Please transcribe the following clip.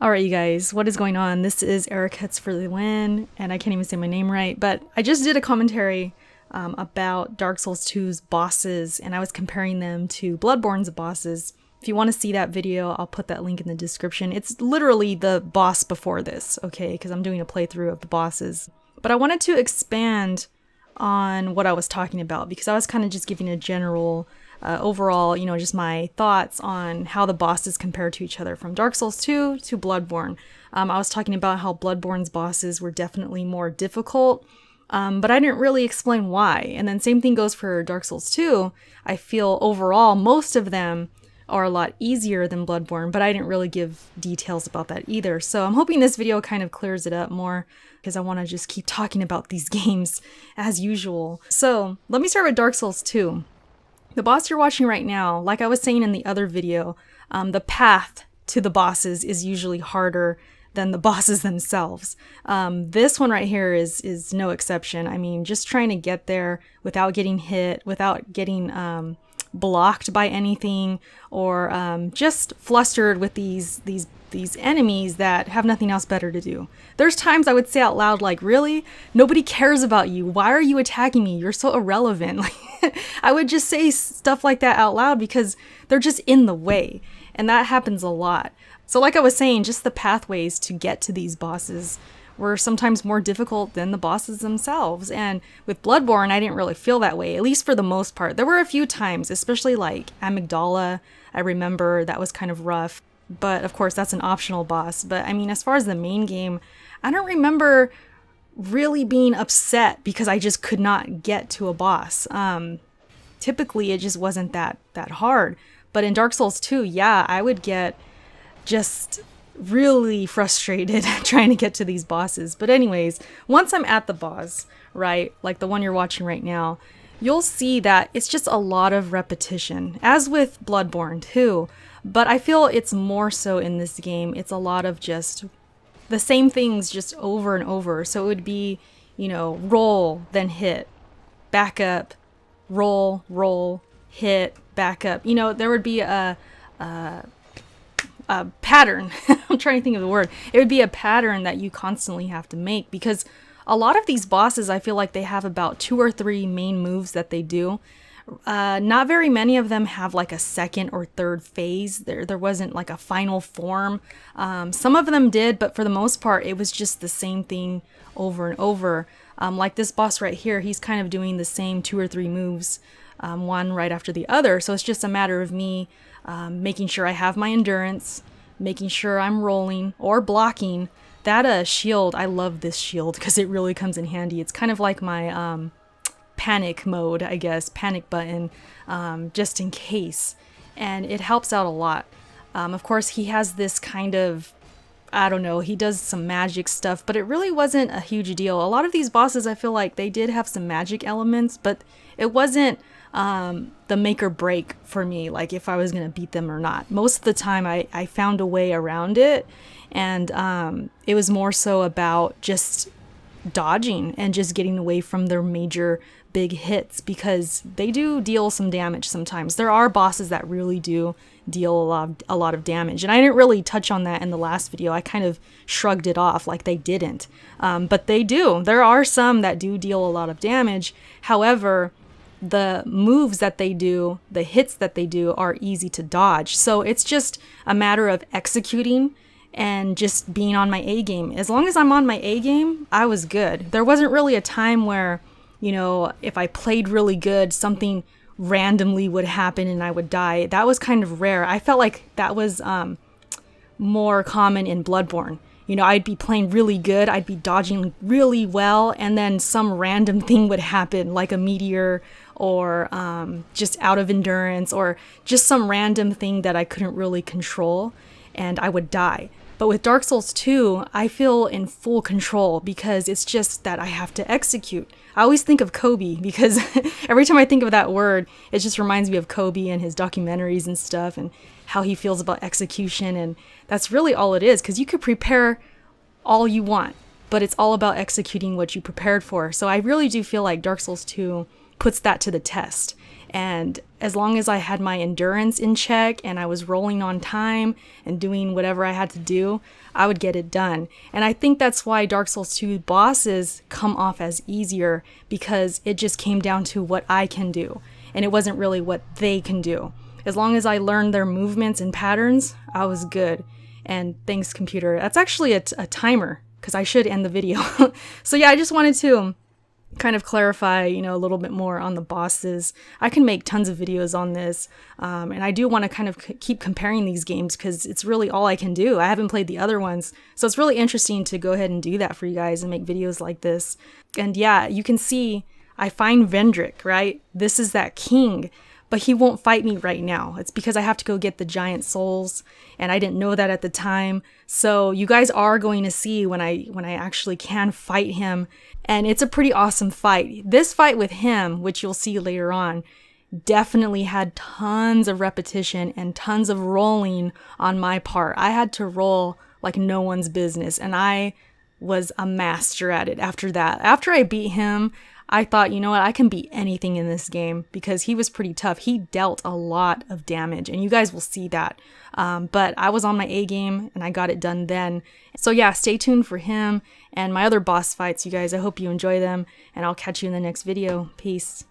Alright, you guys, what is going on? This is Eric Hits for the win, and I can't even say my name right, but I just did a commentary about Dark Souls 2's bosses, and I was comparing them to Bloodborne's bosses. If you want to see that video, I'll put that link in the description. It's literally the boss before this, okay, because I'm doing a playthrough of the bosses. But I wanted to expand on what I was talking about, because I was kind of just giving a general overall, just my thoughts on how the bosses compare to each other from Dark Souls 2 to Bloodborne. I was talking about how Bloodborne's bosses were definitely more difficult, but I didn't really explain why. And then same thing goes for Dark Souls 2. I feel overall most of them are a lot easier than Bloodborne, but I didn't really give details about that either. So I'm hoping this video kind of clears it up more, because I want to just keep talking about these games as usual. So let me start with Dark Souls 2. The boss you're watching right now, like I was saying in the other video, the path to the bosses is usually harder than the bosses themselves. This one right here is no exception. I mean, just trying to get there without getting hit, without getting blocked by anything, or just flustered with these enemies that have nothing else better to do. There's times I would say out loud, like, really? Nobody cares about you. Why are you attacking me? You're so irrelevant. I would just say stuff like that out loud because they're just in the way. And that happens a lot. So like I was saying, just the pathways to get to these bosses were sometimes more difficult than the bosses themselves. And with Bloodborne, I didn't really feel that way, at least for the most part. There were a few times, especially like Amygdala, I remember that was kind of rough. But of course, that's an optional boss. But I mean, as far as the main game, I don't remember really being upset because I just could not get to a boss. Typically, it just wasn't that hard. But in Dark Souls 2, yeah, I would get just really frustrated trying to get to these bosses. But anyways, once I'm at the boss, right, like the one you're watching right now, you'll see that it's just a lot of repetition, as with Bloodborne too. But I feel it's more so in this game. It's a lot of just the same things just over and over. So it would be, roll, then hit, back up, roll, hit, back up. There would be a pattern. I'm trying to think of the word. It would be a pattern that you constantly have to make, because a lot of these bosses, I feel like they have about 2 or 3 main moves that they do. Not very many of them have like a second or third phase. There wasn't like a final form. Some of them did, but for the most part, it was just the same thing over and over. Like this boss right here, he's kind of doing the same 2 or 3 moves, one right after the other. So it's just a matter of me making sure I have my endurance, making sure I'm rolling or blocking. That shield, I love this shield because it really comes in handy. It's kind of like my panic mode, I guess, panic button, just in case. And it helps out a lot. Of course, he has this kind of, I don't know, he does some magic stuff, but it really wasn't a huge deal. A lot of these bosses, I feel like they did have some magic elements, but it wasn't the make or break for me, like if I was going to beat them or not. Most of the time, I found a way around it, and it was more so about just dodging and just getting away from their major big hits, because they do deal some damage sometimes. There are bosses that really do deal a lot of damage, and I didn't really touch on that in the last video. I kind of shrugged it off like they didn't, but they do. There are some that do deal a lot of damage. However, the moves that they do, the hits that they do, are easy to dodge. So it's just a matter of executing and just being on my A game. As long as I'm on my A game, I was good. There wasn't really a time where, if I played really good, something randomly would happen and I would die. That was kind of rare. I felt like that was more common in Bloodborne. I'd be playing really good, I'd be dodging really well, and then some random thing would happen, like a meteor, or just out of endurance, or just some random thing that I couldn't really control, and I would die. But with Dark Souls 2, I feel in full control because it's just that I have to execute. I always think of Kobe because every time I think of that word, it just reminds me of Kobe and his documentaries and stuff and how he feels about execution. And that's really all it is, because you could prepare all you want, but it's all about executing what you prepared for. So I really do feel like Dark Souls 2 puts that to the test. And as long as I had my endurance in check and I was rolling on time and doing whatever I had to do, I would get it done. And I think that's why Dark Souls 2 bosses come off as easier, because it just came down to what I can do. And it wasn't really what they can do. As long as I learned their movements and patterns, I was good. And thanks, computer. That's actually a timer, because I should end the video. So yeah, I just wanted to kind of clarify, a little bit more on the bosses. I can make tons of videos on this, and I do want to kind of keep comparing these games because it's really all I can do. I haven't played the other ones, so it's really interesting to go ahead and do that for you guys and make videos like this. And yeah, you can see I find Vendrick, right? This is that king, but he won't fight me right now. It's because I have to go get the giant souls, and I didn't know that at the time. So you guys are going to see when I actually can fight him, and it's a pretty awesome fight. This fight with him, which you'll see later on, definitely had tons of repetition and tons of rolling on my part. I had to roll like no one's business, and I was a master at it after that. After I beat him, I thought, you know what, I can beat anything in this game, because he was pretty tough. He dealt a lot of damage, and you guys will see that. But I was on my A game, and I got it done then. So yeah, stay tuned for him and my other boss fights, you guys. I hope you enjoy them, and I'll catch you in the next video. Peace.